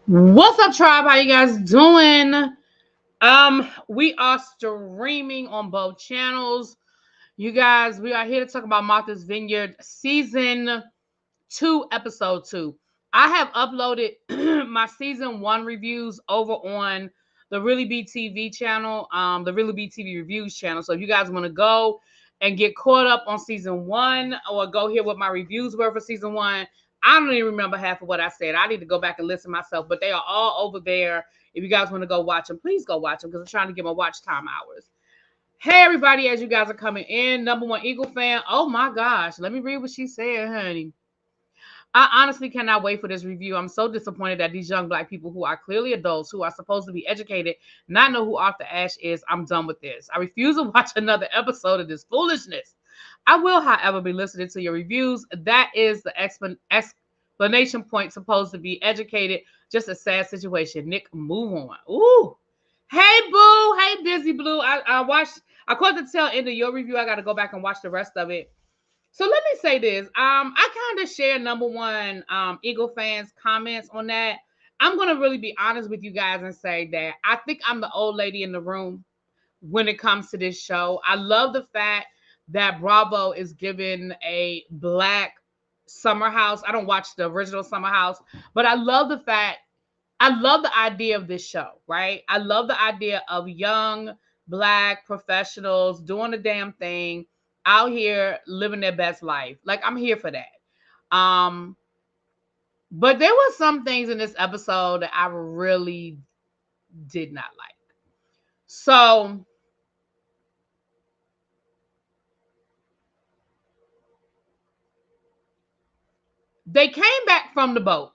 What's up, tribe? How you guys doing? We are streaming on both channels. You guys, we are here to talk about Martha's Vineyard season 2, episode 2. I have uploaded my season 1 reviews over on the ReallyBTV channel, the ReallyBTV reviews channel. So if you guys want to go and get caught up on season 1 or go hear what my reviews were for season 1, I don't even remember half of what I said. I need to go back and listen myself, but they are all over there. If you guys want to go watch them, please go watch them because I'm trying to get my watch time hours. Hey, everybody, as you guys are coming in, number one Eagle fan. Oh my gosh, let me read what she said, honey. I honestly cannot wait for this review. I'm so disappointed that these young black people who are clearly adults, who are supposed to be educated, not know who Arthur Ashe is. I'm done with this. I refuse to watch another episode of this foolishness. I will, however, be listening to your reviews. That is the explanation point, supposed to be educated. Just a sad situation. Nick, move on. Ooh. Hey, boo. Hey, Busy Blue. I caught the tail end of your review. I got to go back and watch the rest of it. So let me say this. I kind of share number one Eagle fans' comments on that. I'm gonna really be honest with you guys and say that I think I'm the old lady in the room when it comes to this show. I love the fact that Bravo is giving a black Summer House. I don't watch the original Summer House, but I love the idea of this show, right? I love the idea of young black professionals doing the damn thing out here living their best life. Like I'm here for that. But there were some things in this episode that I really did not like. So they came back from the boat.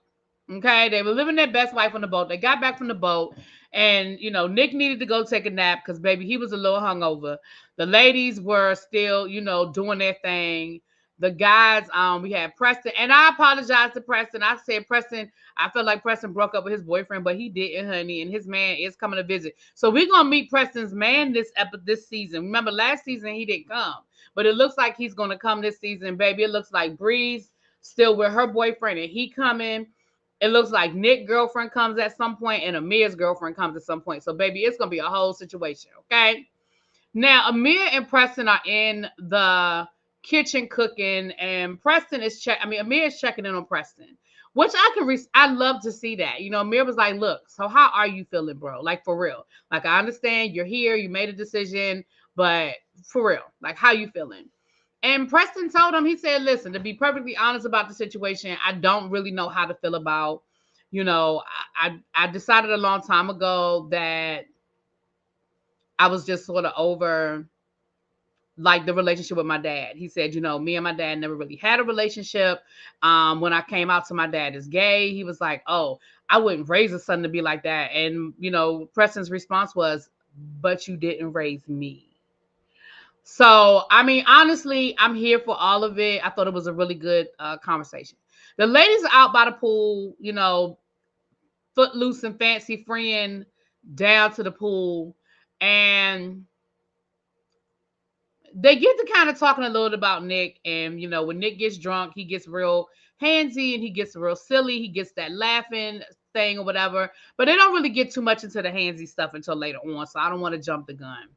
Okay, they were living their best life on the boat. They got back from the boat, and Nick needed to go take a nap because baby, he was a little hungover. The ladies were still, doing their thing. The guys, we had Preston, and I apologize to Preston. I said Preston, I felt like Preston broke up with his boyfriend, but he didn't, honey, and his man is coming to visit. So we're gonna meet Preston's man this season. Remember, last season he didn't come, but it looks like he's gonna come this season, baby. It looks like Breeze still with her boyfriend, and he coming. It looks like Nick's girlfriend comes at some point and Amir's girlfriend comes at some point. So, baby, it's going to be a whole situation, okay? Now, Amir and Preston are in the kitchen cooking, and Amir is checking in on Preston, which I love to see that. Amir was like, look, so how are you feeling, bro? Like, for real. Like, I understand you're here, you made a decision, but for real, like, how you feeling? And Preston told him, he said, listen, to be perfectly honest about the situation, I don't really know how to feel about, I decided a long time ago that I was just sort of over like the relationship with my dad. He said, me and my dad never really had a relationship. When I came out to my dad as gay, he was like, oh, I wouldn't raise a son to be like that. And, Preston's response was, but you didn't raise me. So, I mean, honestly, I'm here for all of it. I thought it was a really good conversation. The ladies are out by the pool, footloose and fancy freeing down to the pool. And they get to kind of talking a little bit about Nick. And, when Nick gets drunk, he gets real handsy and he gets real silly. He gets that laughing thing or whatever. But they don't really get too much into the handsy stuff until later on. So I don't want to jump the gun.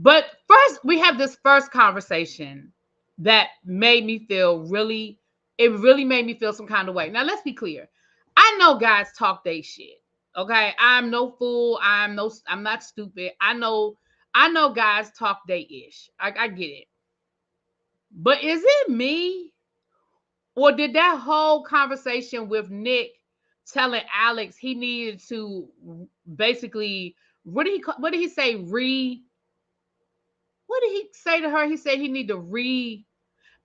But first, we have this first conversation that made me feel it really made me feel some kind of way. Now, let's be clear. I know guys talk they shit. Okay. I'm no fool. I'm not stupid. I know guys talk they ish. I get it. But is it me? Or did that whole conversation with Nick telling Alex he needed to basically, what did he say? What did he say to her? He said he need to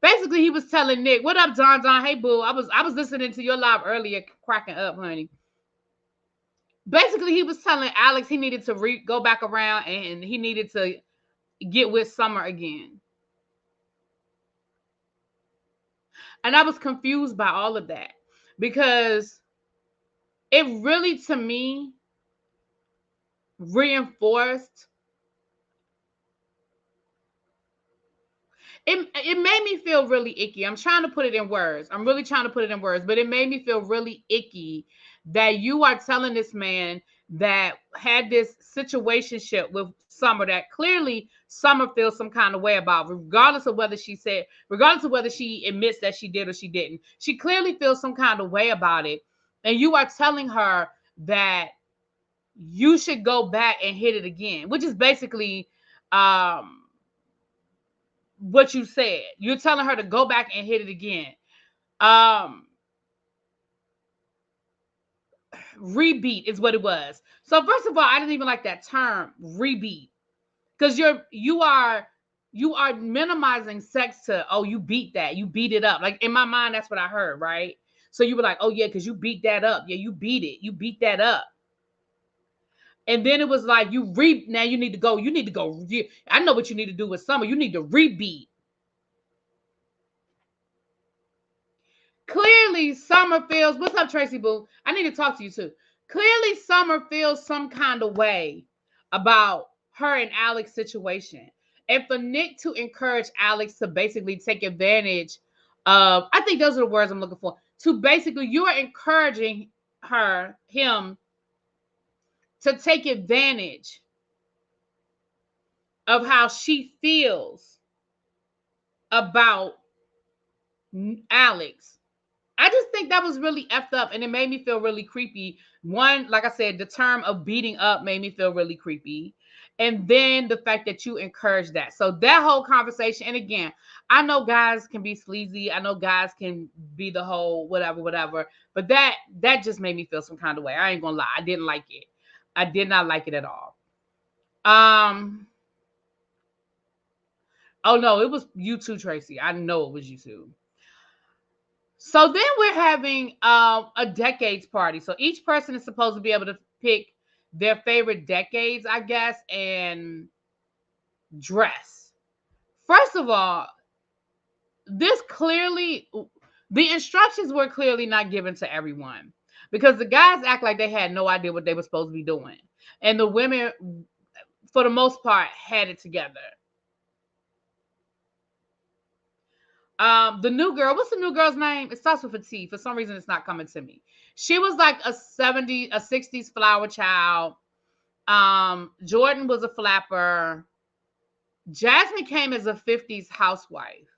basically he was telling Nick, what up, Don Don? Hey boo. I was listening to your live earlier, cracking up, honey. Basically, he was telling Alex he needed to go back around and he needed to get with Summer again. And I was confused by all of that because it really, to me, reinforced it made me feel really icky. I'm trying to put it in words. I'm really trying to put it in words, but it made me feel really icky that you are telling this man that had this situationship with Summer that clearly Summer feels some kind of way about, regardless of whether regardless of whether she admits that she did or she didn't. She clearly feels some kind of way about it. And you are telling her that you should go back and hit it again, which is basically what you said. You're telling her to go back and hit it again. Rebeat is what it was. So first of all, I didn't even like that term, rebeat, because you are minimizing sex to, oh, you beat that, you beat it up. Like in my mind, that's what I heard, right? So you were like, oh yeah, because you beat that up. Yeah, you beat it. You beat that up. And then it was like now you need to go. You need to go. I know what you need to do with Summer. You need to rebeat. Clearly, Summer feels. What's up, Tracy Boo? I need to talk to you too. Clearly, Summer feels some kind of way about her and Alex's situation. And for Nick to encourage Alex to basically take advantage of, I think those are the words I'm looking for. To basically, you are encouraging him to take advantage of how she feels about Alex. I just think that was really effed up, and it made me feel really creepy. One, like I said, the term of beating up made me feel really creepy. And then the fact that you encourage that. So that whole conversation, and again, I know guys can be sleazy. I know guys can be the whole whatever. But that just made me feel some kind of way. I ain't gonna lie. I didn't like it. I did not like it at all. Oh no, it was you too, Tracy. I know it was you too. So then we're having a decades party. So each person is supposed to be able to pick their favorite decades, I guess, and dress. First of all, the instructions were clearly not given to everyone because the guys act like they had no idea what they were supposed to be doing. And the women, for the most part, had it together. The new girl, what's the new girl's name? It starts with a T. For some reason, it's not coming to me. She was like a 60s flower child. Jordan was a flapper. Jasmine came as a 50s housewife.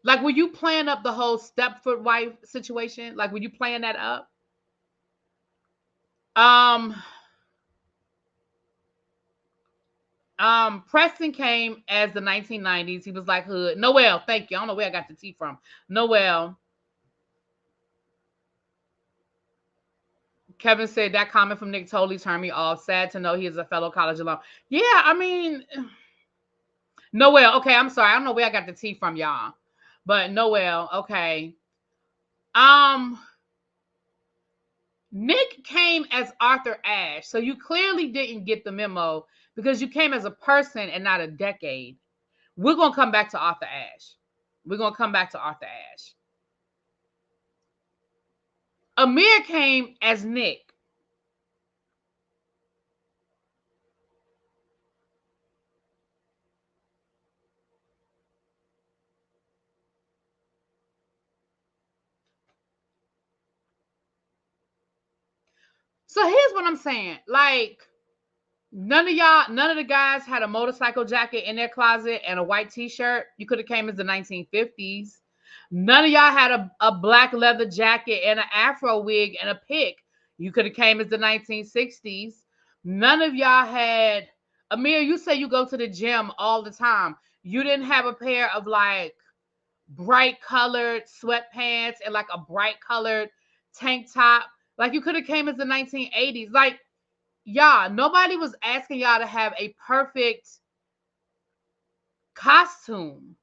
Like, were you playing up the whole Stepford wife situation? Like, were you playing that up? Um, Preston came as the 1990s. He was like hood. Noel, thank you. I don't know where I got the T from. Noel. Kevin said that comment from Nick totally turned me off. Sad to know he is a fellow college alum. Yeah, I mean, Noel. Okay, I'm sorry. I don't know where I got the T from, y'all. But Noel, okay. Nick came as Arthur Ashe. So you clearly didn't get the memo because you came as a person and not a decade. We're going to come back to Arthur Ashe. We're going to come back to Arthur Ashe. Amir came as Nick. So here's what I'm saying. Like, none of the guys had a motorcycle jacket in their closet and a white t-shirt. You could have came as the 1950s. None of y'all had a black leather jacket and an afro wig and a pick. You could have came as the 1960s. None of y'all had, Amir, you say you go to the gym all the time. You didn't have a pair of like bright colored sweatpants and like a bright colored tank top. Like you could have came as the 1980s. Like, y'all, nobody was asking y'all to have a perfect costume.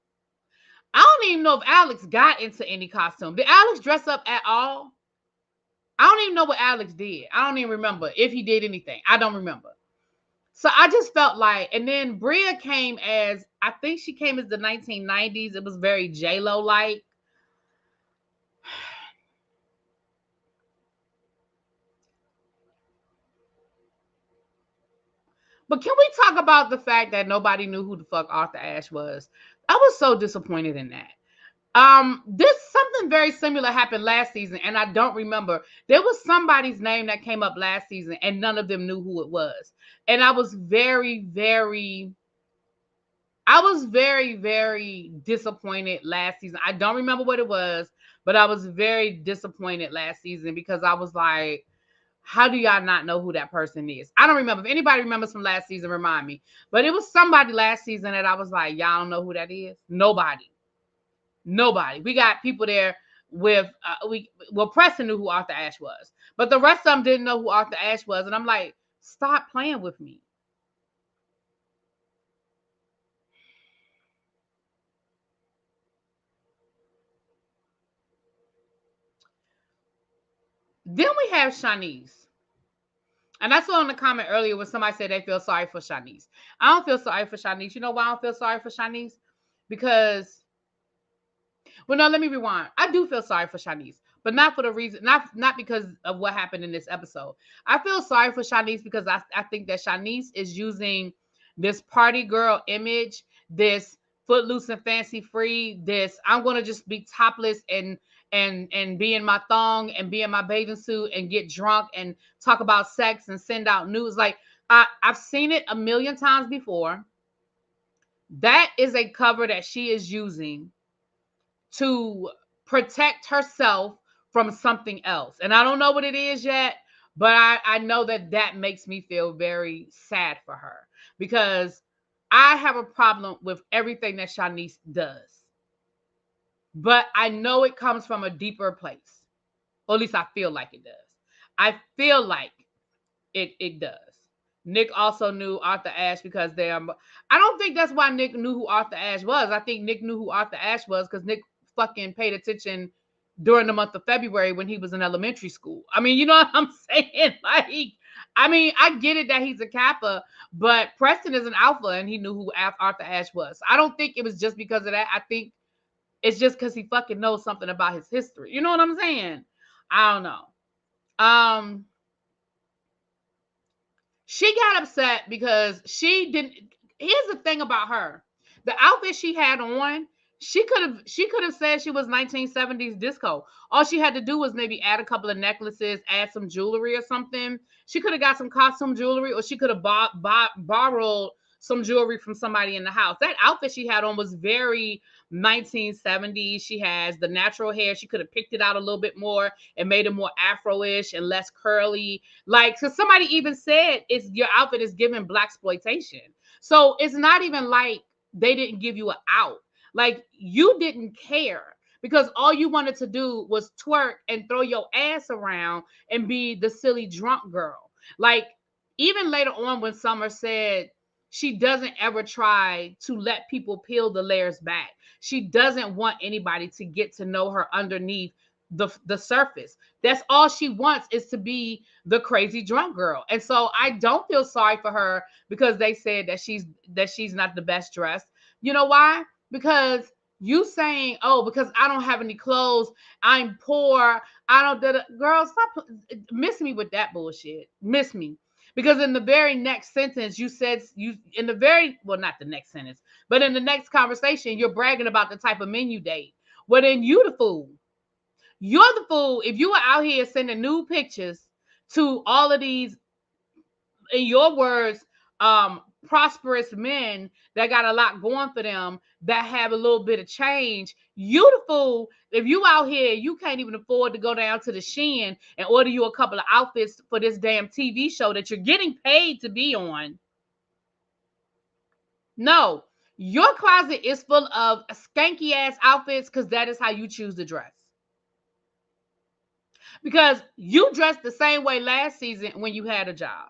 I don't even know if Alex got into any costume. Did Alex dress up at all? I don't even know what Alex did. I don't even remember if he did anything. I don't remember. So I just felt like, and then Bria came as, I think she came as the 1990s. It was very J-Lo like. But can we talk about the fact that nobody knew who the fuck Arthur Ashe was? I was so disappointed in that. This something very similar happened last season, and I don't remember. There was somebody's name that came up last season, and none of them knew who it was. And I was very disappointed last season. I don't remember what it was, but I was very disappointed last season because I was like, how do y'all not know who that person is? I don't remember. If anybody remembers from last season, remind me. But it was somebody last season that I was like, y'all don't know who that is? Nobody. We got people there with Preston knew who Arthur Ashe was, but the rest of them didn't know who Arthur Ashe was. And I'm like, stop playing with me. Then we have Shanice. And I saw in the comment earlier when somebody said they feel sorry for Shanice. I don't feel sorry for Shanice. You know why I don't feel sorry for Shanice? Because, well, no, let me rewind. I do feel sorry for Shanice, but not for the reason, not because of what happened in this episode. I feel sorry for Shanice because I think that Shanice is using this party girl image, this footloose and fancy free, this I'm going to just be topless and be in my thong and be in my bathing suit and get drunk and talk about sex and send out news. Like I've seen it a million times before. That is a cover that she is using to protect herself from something else. And I don't know what it is yet, but I know that makes me feel very sad for her because I have a problem with everything that Shanice does. But I know it comes from a deeper place. Or at least I feel like it does. I feel like it does. Nick also knew Arthur Ashe because I don't think that's why Nick knew who Arthur Ashe was. I think Nick knew who Arthur Ashe was because Nick fucking paid attention during the month of February when he was in elementary school. I mean, you know what I'm saying? Like, I mean, I get it that he's a Kappa, but Preston is an Alpha and he knew who Arthur Ashe was. I don't think it was just because of that. I think it's just because he fucking knows something about his history. You know what I'm saying? I don't know. She got upset because she didn't. Here's the thing about her: the outfit she had on, she could have said she was 1970s disco. All she had to do was maybe add a couple of necklaces, add some jewelry or something. She could have got some costume jewelry, or she could have borrowed some jewelry from somebody in the house. That outfit she had on was very 1970s. She has the natural hair. She could have picked it out a little bit more and made it more Afro-ish and less curly. Like, because somebody even said your outfit is giving blaxploitation. So it's not even like they didn't give you an out. Like, you didn't care because all you wanted to do was twerk and throw your ass around and be the silly drunk girl. Like, even later on when Summer said she doesn't ever try to let people peel the layers back. She doesn't want anybody to get to know her underneath the surface. That's all she wants, is to be the crazy drunk girl. And so I don't feel sorry for her because they said that she's not the best dressed. You know why? Because you saying, oh, because I don't have any clothes, I'm poor, I don't, girl, stop, miss me with that bullshit. Miss me. Because in the very next sentence, you said not the next sentence, but in the next conversation, you're bragging about the type of men you date. Well, then you the fool. You're the fool if you were out here sending nude pictures to all of these, in your words, prosperous men that got a lot going for them, that have a little bit of change. You the fool if you out here, you can't even afford to go down to the Shein and order you a couple of outfits for this damn TV show that you're getting paid to be on. No, your closet is full of skanky ass outfits because that is how you choose to dress. Because you dressed the same way last season when you had a job.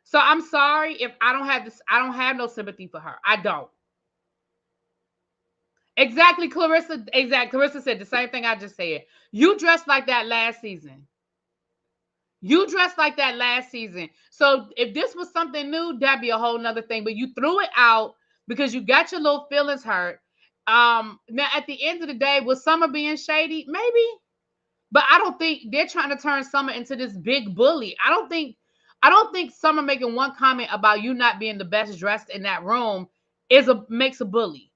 So I'm sorry if I don't have this. I don't have no sympathy for her. I don't. Exactly, Clarissa. Exactly. Clarissa said the same thing I just said. You dressed like that last season. You dressed like that last season. So if this was something new, that'd be a whole nother thing. But you threw it out because you got your little feelings hurt. Now at the end of the day, was Summer being shady? Maybe. But I don't think they're trying to turn Summer into this big bully. I don't think I don't think Summer making one comment about you not being the best dressed in that room makes a bully.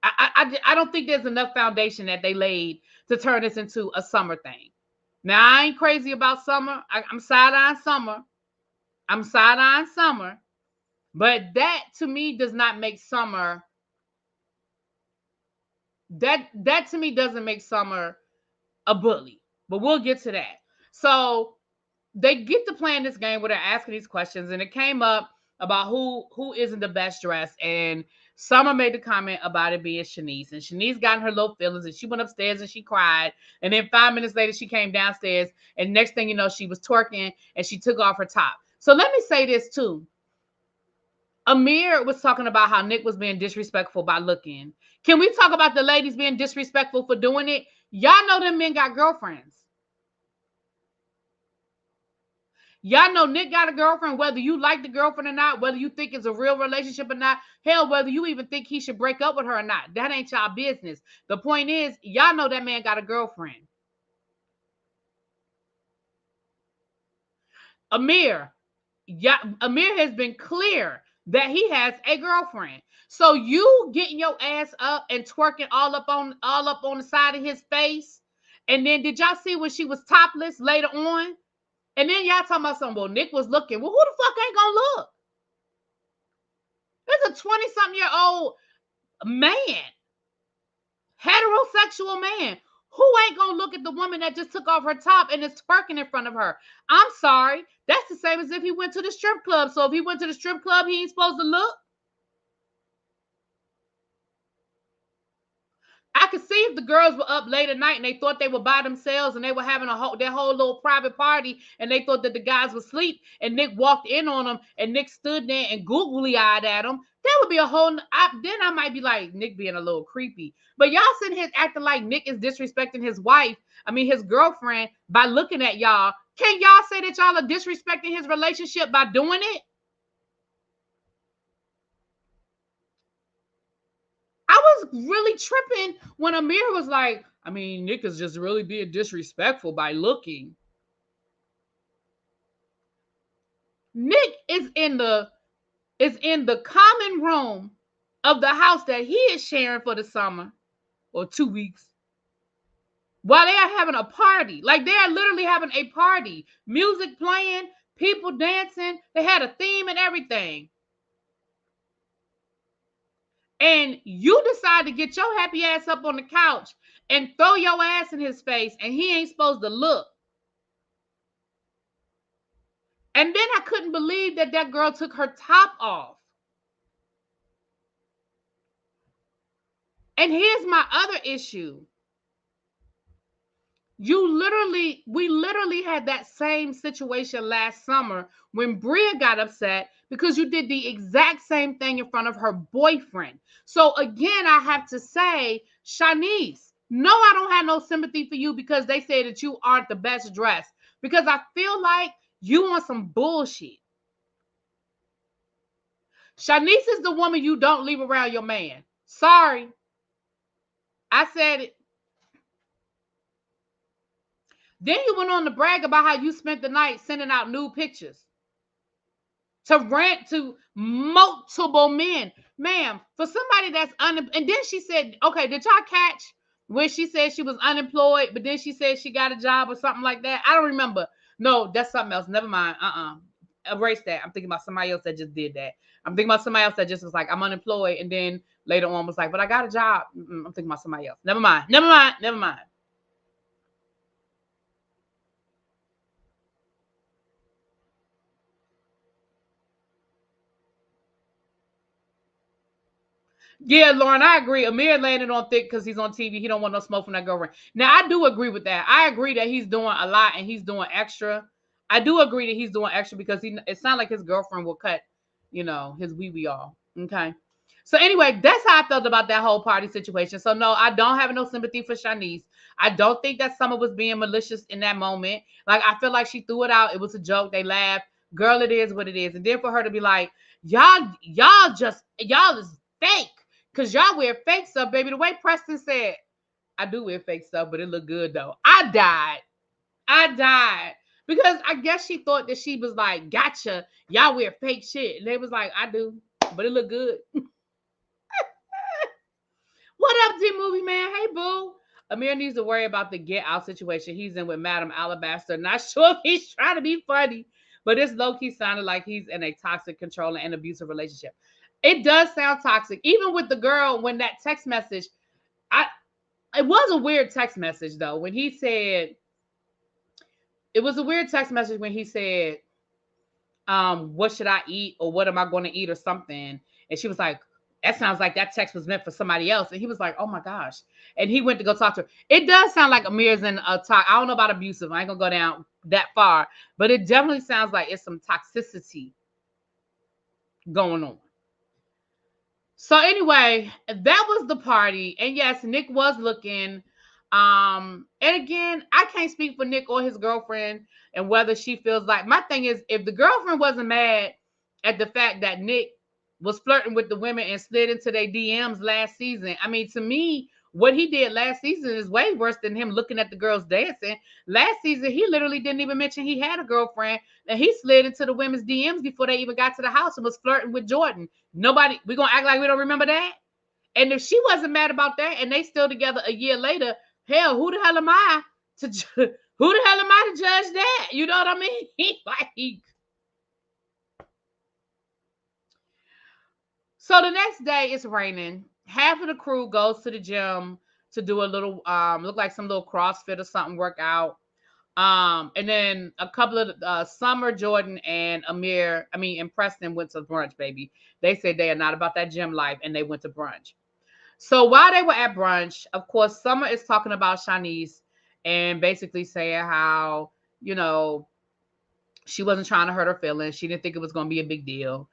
I don't think there's enough foundation that they laid to turn this into a Summer thing. Now, I ain't crazy about Summer. I'm side-eyeing Summer. I'm side-eyeing Summer. But that, to me, does not make Summer... That to me doesn't make Summer a bully. But we'll get to that. So they get to playing this game where they're asking these questions, and it came up about who isn't the best dressed, and Summer made the comment about it being Shanice, and Shanice got in her low feelings, and she went upstairs and she cried, and then 5 minutes later she came downstairs, and next thing you know, she was twerking and she took off her top. So let me say this too. Amir was talking about how Nick was being disrespectful by looking. Can we talk about the ladies being disrespectful for doing it? Y'all know them men got girlfriends. Y'all know Nick got a girlfriend, whether you like the girlfriend or not, whether you think it's a real relationship or not, hell, whether you even think he should break up with her or not. That ain't y'all business. The point is, y'all know that man got a girlfriend. Amir has been clear that he has a girlfriend. So you getting your ass up and twerking all up on the side of his face, and then did y'all see when she was topless later on? And then y'all talking about something, well, Nick was looking. Well, who the fuck ain't gonna look? There's a 20-something-year-old man, heterosexual man, who ain't gonna look at the woman that just took off her top and is twerking in front of her. I'm sorry. That's the same as if he went to the strip club. So if he went to the strip club, he ain't supposed to look. I could see if the girls were up late at night and they thought they were by themselves and they were having their whole little private party and they thought that the guys were asleep and Nick walked in on them and Nick stood there and googly-eyed at them. That would be a whole... then I might be like, Nick being a little creepy. But y'all sitting here acting like Nick is disrespecting his his girlfriend, by looking at y'all. Can y'all say that y'all are disrespecting his relationship by doing it? I was really tripping when Amir was like, Nick is just really being disrespectful by looking. Nick is in the common room of the house that he is sharing for the summer or 2 weeks while they are having a party. Like, they are literally having a party. Music playing, people dancing. They had a theme and everything. And you decide to get your happy ass up on the couch and throw your ass in his face, and he ain't supposed to look. And then I couldn't believe that girl took her top off. And here's my other issue. We literally had that same situation last summer when Bria got upset because you did the exact same thing in front of her boyfriend. So again, I have to say, Shanice, no, I don't have no sympathy for you because they say that you aren't the best dressed, because I feel like you want some bullshit. Shanice is the woman you don't leave around your man. Sorry. I said it. Then you went on to brag about how you spent the night sending out nude pictures to Rant to multiple men. Ma'am, for somebody that's and then she said, okay, did y'all catch when she said she was unemployed, but then she said she got a job or something like that? I don't remember. No, that's something else. Never mind. Erase that. I'm thinking about somebody else that just did that. I'm thinking about somebody else that just was like, I'm unemployed, and then later on was like, but I got a job. I'm thinking about somebody else. Never mind. Yeah, Lauren, I agree. Amir landed on thick because he's on TV. He don't want no smoke from that girlfriend. Now, I do agree with that. I agree that he's doing a lot and he's doing extra. I do agree that he's doing extra because it sounds like his girlfriend will cut, his wee off. Okay. So anyway, that's how I felt about that whole party situation. So no, I don't have no sympathy for Shanice. I don't think that Summer was being malicious in that moment. Like, I feel like she threw it out. It was a joke. They laughed. Girl, it is what it is. And then for her to be like, y'all is fake. Because y'all wear fake stuff, baby. The way Preston said, I do wear fake stuff, but it looked good, though. I died. Because I guess she thought that she was like, gotcha, y'all wear fake shit. And they was like, I do, but it look good. What up, D-Movie Man? Hey, boo. Amir needs to worry about the get out situation he's in with Madam Alabaster. Not sure if he's trying to be funny, but it's low-key sounded like he's in a toxic, controlling, and abusive relationship. It does sound toxic. Even with the girl, when that text message, it was a weird text message, though, when he said, it was a weird text message when he said, what should I eat or what am I going to eat or something? And she was like, that sounds like that text was meant for somebody else. And he was like, oh my gosh. And he went to go talk to her. It does sound like Amir's in a talk. I don't know about abusive. I ain't gonna go down that far, but it definitely sounds like it's some toxicity going on. So anyway, that was the party. And yes, Nick was looking. And again, I can't speak for Nick or his girlfriend and whether she feels like, my thing is, if the girlfriend wasn't mad at the fact that Nick was flirting with the women and slid into their DMs last season, I mean, to me, what he did last season is way worse than him looking at the girls dancing. Last season, he literally didn't even mention he had a girlfriend, and he slid into the women's DMs before they even got to the house and was flirting with Jordan. Nobody, we're going to act like we don't remember that? And if she wasn't mad about that and they still together a year later, hell, who the hell am I to judge that? You know what I mean? Like, so the next day it's raining. Half of the crew goes to the gym to do a little look like some little CrossFit or something workout. And then a couple of Summer, Jordan, and and Preston went to brunch, baby. They said they are not about that gym life, and they went to brunch. So while they were at brunch, of course, Summer is talking about Shanice and basically saying how, she wasn't trying to hurt her feelings. She didn't think it was going to be a big deal.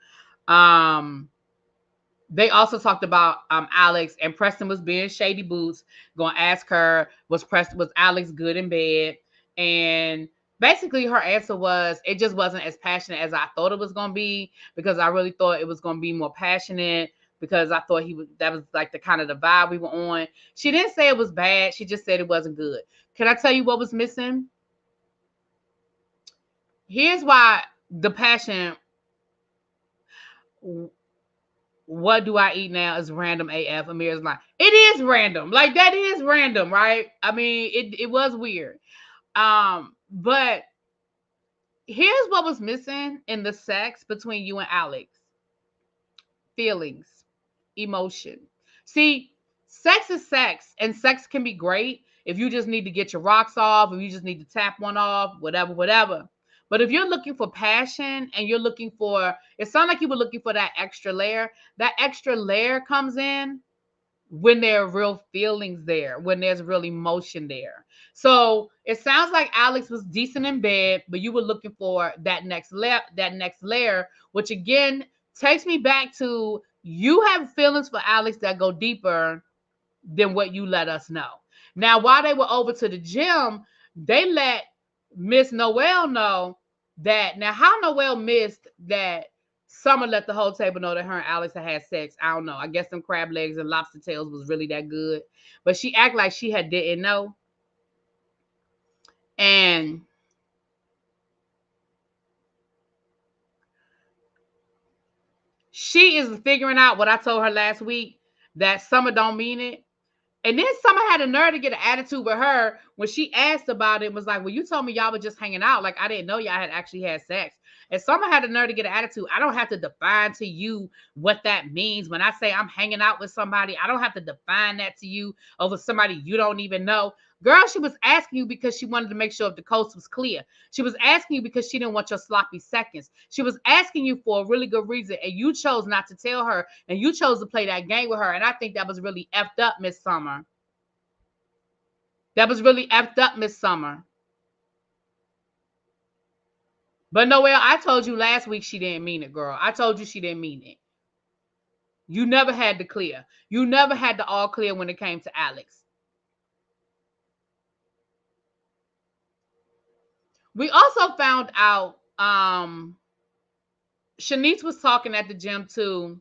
They also talked about Alex, and Preston was being shady boots, going to ask her, was Alex good in bed? And basically her answer was, it just wasn't as passionate as I thought it was going to be, because I really thought it was going to be more passionate, because I thought that was like the kind of the vibe we were on. She didn't say it was bad. She just said it wasn't good. Can I tell you what was missing? Here's why the passion, what do I eat now, is random AF. Amir's like, it is random. Like, that is random, right? I mean, it was weird. But here's what was missing in the sex between you and Alex. Feelings. Emotion. See, sex is sex, and sex can be great if you just need to get your rocks off, if you just need to tap one off, whatever. But if you're looking for passion and you're looking for, it sounds like you were looking for that extra layer comes in when there are real feelings there, when there's real emotion there. So it sounds like Alex was decent in bed, but you were looking for that next layer, which again takes me back to, you have feelings for Alex that go deeper than what you let us know. Now, while they were over to the gym, they let Miss Noel know that, now how Noel missed that Summer let the whole table know that her and Alex had sex, I don't know. I guess them crab legs and lobster tails was really that good. But she acted like she didn't know. And she is figuring out what I told her last week, that Summer don't mean it. And then Summer had a nerve to get an attitude with her when she asked about it, was like, well, you told me y'all were just hanging out. Like, I didn't know y'all had actually had sex. And Summer had a nerve to get an attitude. I don't have to define to you what that means. When I say I'm hanging out with somebody, I don't have to define that to you over somebody you don't even know. Girl, she was asking you because she wanted to make sure if the coast was clear. She was asking you because she didn't want your sloppy seconds. She was asking you for a really good reason, and you chose not to tell her, and you chose to play that game with her. And I think that was really effed up, Miss Summer. That was really effed up, Miss Summer. But Noelle, I told you last week she didn't mean it, girl. I told you she didn't mean it. You never had the clear. You never had the all clear when it came to Alex. We also found out Shanice was talking at the gym too.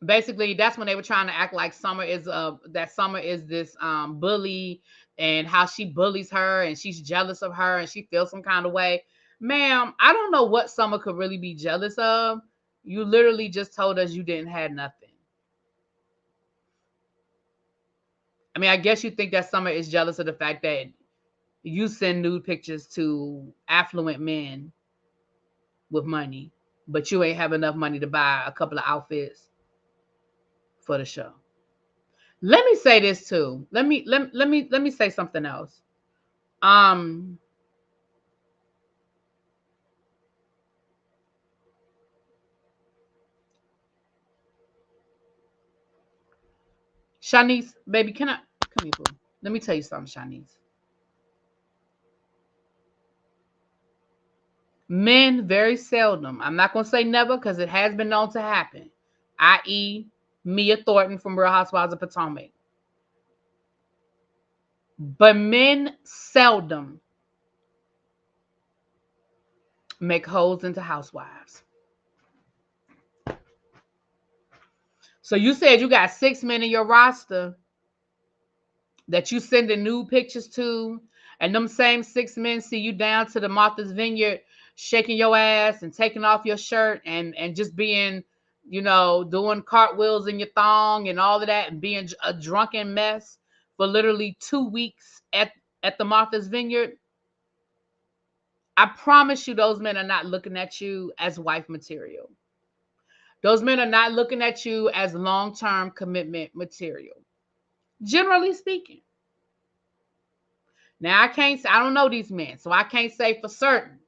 Basically, that's when they were trying to act like Summer is this bully, and how she bullies her and she's jealous of her and she feels some kind of way. Ma'am, I don't know what Summer could really be jealous of. You literally just told us you didn't have nothing. I mean, I guess you think that Summer is jealous of the fact that you send nude pictures to affluent men with money, but you ain't have enough money to buy a couple of outfits for the show. Let me say this too. Let me say something else. Shanice, baby, can I come here, boo? Let me tell you something, Shanice. Men very seldom, I'm not gonna say never because it has been known to happen, i.e. Mia Thornton from Real Housewives of Potomac. But men seldom make hoes into housewives. So you said you got 6 men in your roster that you sending nude pictures to, and them same 6 men see you down to the Martha's Vineyard shaking your ass and taking off your shirt and just being, doing cartwheels in your thong and all of that and being a drunken mess for literally 2 weeks at the Martha's Vineyard. I promise you those men are not looking at you as wife material. Those men are not looking at you as long-term commitment material, generally speaking. Now, I don't know these men, so I can't say for certain.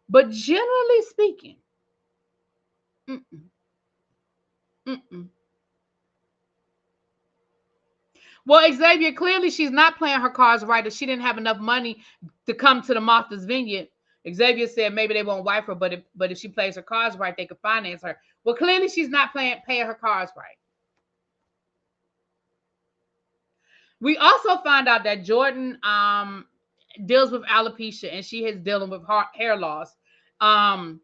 But generally speaking, mm-mm, mm-mm. Well, Xavier, clearly she's not playing her cards right if she didn't have enough money to come to the Martha's Vineyard. Xavier said maybe they won't wife her, but if she plays her cards right, they could finance her. Well, clearly she's not paying her cards right. We also found out that Jordan deals with alopecia and she is dealing with hair loss. I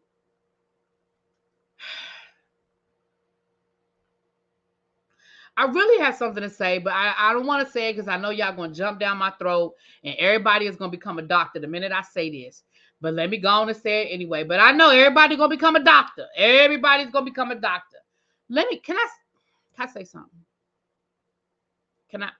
really have something to say, but I don't want to say it because I know y'all going to jump down my throat and everybody is going to become a doctor the minute I say this. But let me go on and say it anyway. But I know everybody's going to become a doctor. Everybody's going to become a doctor. Can I say something? Can I?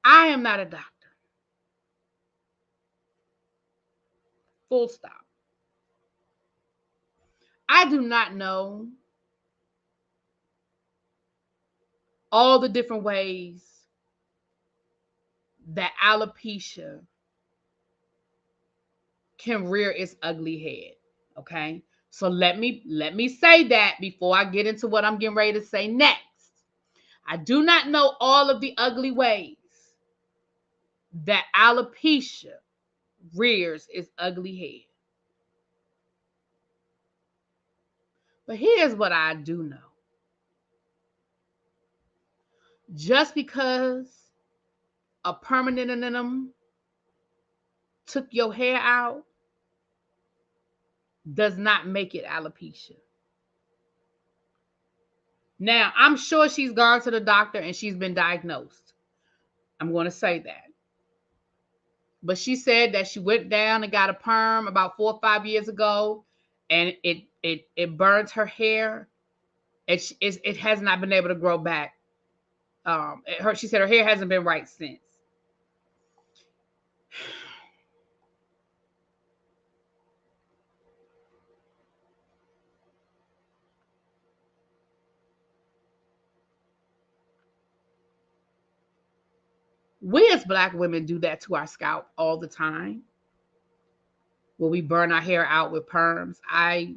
I am not a doctor. Full stop. I do not know all the different ways that alopecia can rear its ugly head. Okay. So let me say that before I get into what I'm getting ready to say next. I do not know all of the ugly ways that alopecia rears its ugly head. But here's what I do know. Just because a permanent anemone took your hair out does not make it alopecia. Now, I'm sure she's gone to the doctor and she's been diagnosed. I'm going to say that. But she said that she went down and got a perm about 4 or 5 years ago, and it burns her hair. It has not been able to grow back. She said her hair hasn't been right since. We as Black women do that to our scalp all the time. When we burn our hair out with perms, I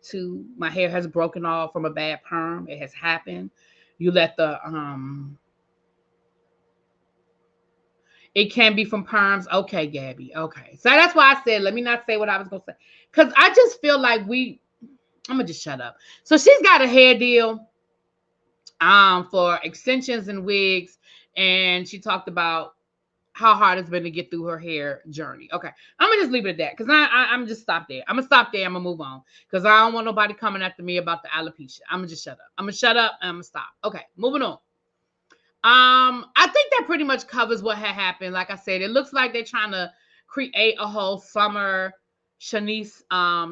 too, my hair has broken off from a bad perm. It has happened. You let the It can be from perms. Okay, Gabby. Okay. So that's why I said, let me not say what I was going to say. Because I just feel like I'm going to just shut up. So she's got a hair deal for extensions and wigs. And she talked about how hard it's been to get through her hair journey. Okay. I'm going to just leave it at that. Because I'm just stop there. I'm going to stop there. I'm going to move on. Because I don't want nobody coming after me about the alopecia. I'm going to just shut up. I'm going to shut up and I'm going to stop. Okay. Moving on. I think that pretty much covers what had happened. Like I said, it looks like they're trying to create a whole summer Shanice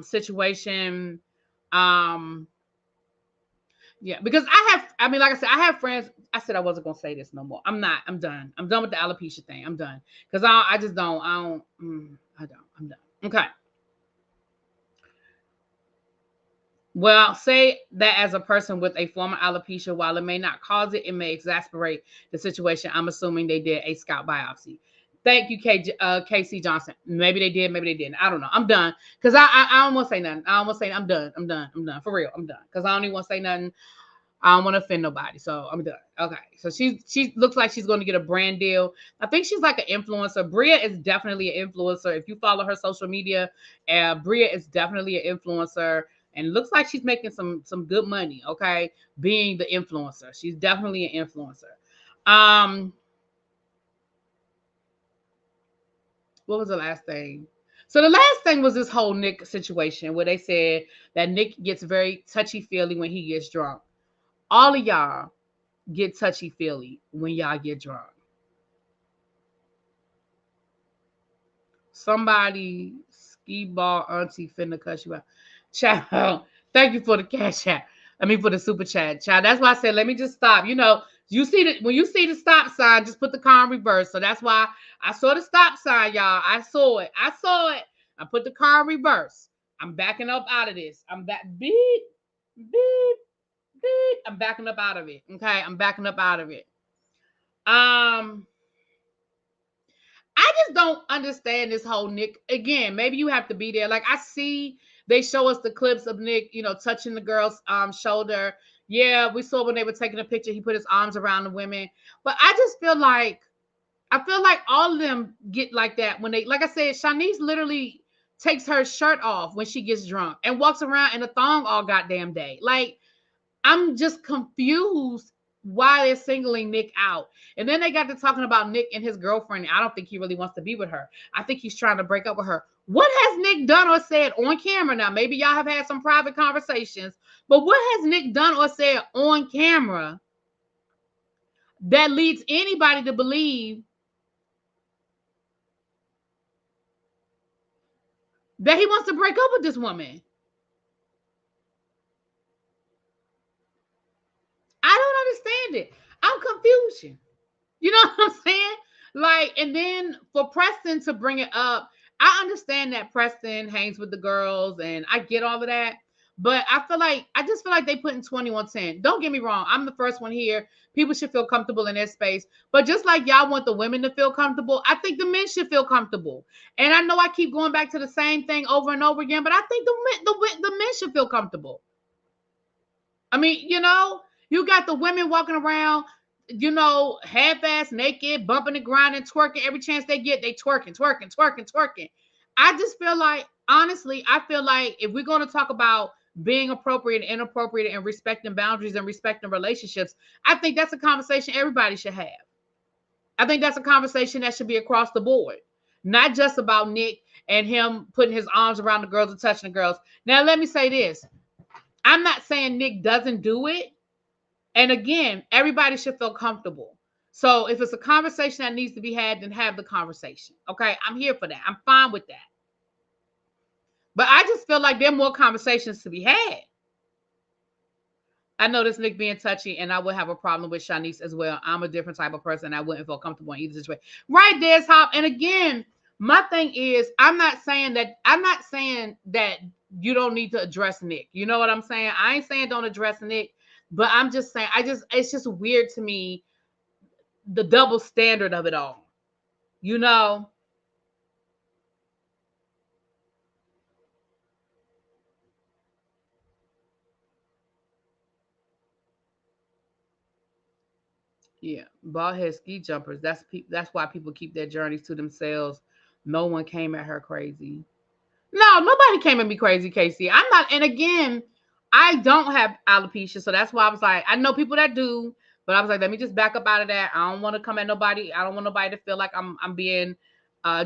situation. Um, yeah, because like I said, I have friends. I said I wasn't gonna say this no more. I'm not. I'm done. I'm done with the alopecia thing. I'm done. Because I just don't. I don't. I'm done. Okay. Well, say that as a person with a form of alopecia, while it may not cause it, it may exasperate the situation. I'm assuming they did a scalp biopsy. Thank you, KC Johnson. Maybe they did, maybe they didn't. I don't know. I'm done because I don't want to say nothing. I don't want to say I'm done. I'm done. I'm done for real. I'm done because I don't even want to say nothing. I don't want to offend nobody, so I'm done. Okay, so she looks like she's going to get a brand deal. I think she's like an influencer. Bria is definitely an influencer. If you follow her social media, Bria is definitely an influencer, and looks like she's making some good money. Okay, being the influencer, she's definitely an influencer. What was the last thing? So the last thing was this whole Nick situation where they said that Nick gets very touchy feely when he gets drunk. All of y'all get touchy feely when y'all get drunk. Somebody ski ball auntie finna cuss you out. Child, thank you for the cash app. I mean for the super chat. Child, that's why I said let me just stop. You know, you see that when you see the stop sign, just put the car in reverse. So that's why I saw the stop sign, y'all. I saw it. I saw it. I put the car in reverse. I'm backing up out of this. I'm back. Beep, beep, beep. I'm backing up out of it. Okay, I'm backing up out of it. I just don't understand this whole Nick. Again, maybe you have to be there. Like I see they show us the clips of Nick, touching the girl's shoulder. Yeah, we saw when they were taking a picture, he put his arms around the women. But I feel like all of them get like that when they, like I said, Shanice literally takes her shirt off when she gets drunk and walks around in a thong all goddamn day. Like I'm just confused why they're singling Nick out. And then they got to talking about Nick and his girlfriend. I don't think he really wants to be with her. I think he's trying to break up with her. What has Nick done or said on camera? Now, maybe y'all have had some private conversations, but what has Nick done or said on camera that leads anybody to believe that he wants to break up with this woman? I don't understand it. I'm confused. You know what I'm saying? Like, and then for Preston to bring it up, I understand that Preston hangs with the girls and I get all of that. But I just feel like they put in 2110. Don't get me wrong. I'm the first one here. People should feel comfortable in their space. But just like y'all want the women to feel comfortable, I think the men should feel comfortable. And I know I keep going back to the same thing over and over again, but I think the men should feel comfortable. I mean, you got the women walking around, half-ass naked, bumping and grinding, twerking every chance they get. They twerking, twerking, twerking, twerking. I just feel like, honestly, I feel like if we're going to talk about being appropriate and inappropriate and respecting boundaries and respecting relationships, I think that's a conversation everybody should have. I think that's a conversation that should be across the board, not just about Nick and him putting his arms around the girls and touching the girls. Now, let me say this. I'm not saying Nick doesn't do it. And again, everybody should feel comfortable. So if it's a conversation that needs to be had, then have the conversation. Okay. I'm here for that. I'm fine with that. But I just feel like there are more conversations to be had. I know this Nick being touchy, and I would have a problem with Shanice as well. I'm a different type of person. I wouldn't feel comfortable in either situation. Right, Des Hop. And again, my thing is, I'm not saying that you don't need to address Nick. You know what I'm saying? I ain't saying don't address Nick, but I'm just saying, it's just weird to me, the double standard of it all. You know? Yeah, bald head ski jumpers. That's why people keep their journeys to themselves. No one came at her crazy. No, nobody came at me crazy, Casey. I'm not. And again, I don't have alopecia, so that's why I was like, I know people that do, but I was like, let me just back up out of that. I don't want to come at nobody. I don't want nobody to feel like I'm being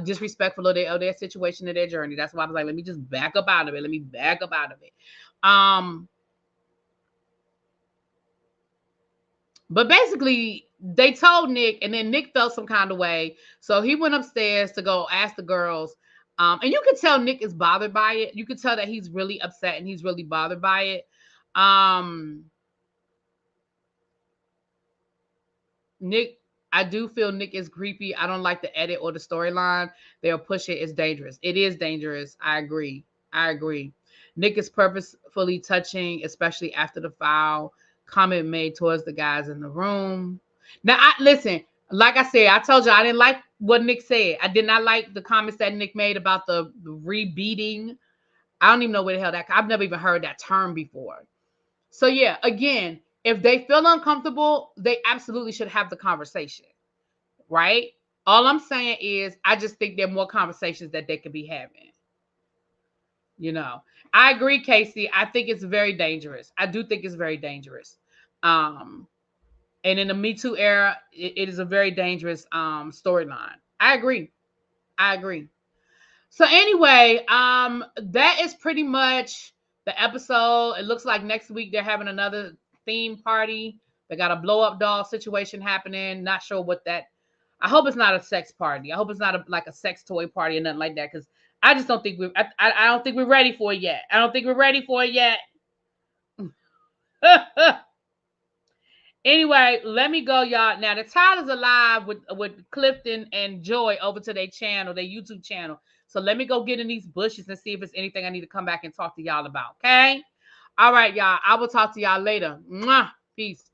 disrespectful of their situation, of their journey. That's why I was like, let me just back up out of it. Let me back up out of it. But basically, they told Nick, and then Nick felt some kind of way. So he went upstairs to go ask the girls. And you could tell Nick is bothered by it. You could tell that he's really upset and he's really bothered by it. Nick, I do feel Nick is creepy. I don't like the edit or the storyline. They'll push it. It's dangerous. It is dangerous. I agree. I agree. Nick is purposefully touching, especially after the foul comment made towards the guys in the room. Now, listen. Like I said, I told you I didn't like what Nick said. I did not like the comments that Nick made about the rebeating. I don't even know where the hell that. I've never even heard that term before. So yeah, again, if they feel uncomfortable, they absolutely should have the conversation, right? All I'm saying is, I just think there are more conversations that they could be having. You know, I agree, Casey. I think it's very dangerous. I do think it's very dangerous. And in the Me Too era, it is a very dangerous storyline. I agree. I agree. So anyway, that is pretty much the episode. It looks like next week they're having another theme party. They got a blow up doll situation happening. Not sure what that. I hope it's not a sex party. I hope it's not like a sex toy party or nothing like that. Because I just don't think we. I don't think we're ready for it yet. I don't think we're ready for it yet. Anyway, let me go, y'all. Now the Tyler's alive with Clifton and Joy over to their channel, their YouTube channel. So let me go get in these bushes and see if it's anything I need to come back and talk to y'all about. Okay. All right, y'all. I will talk to y'all later. Mwah. Peace.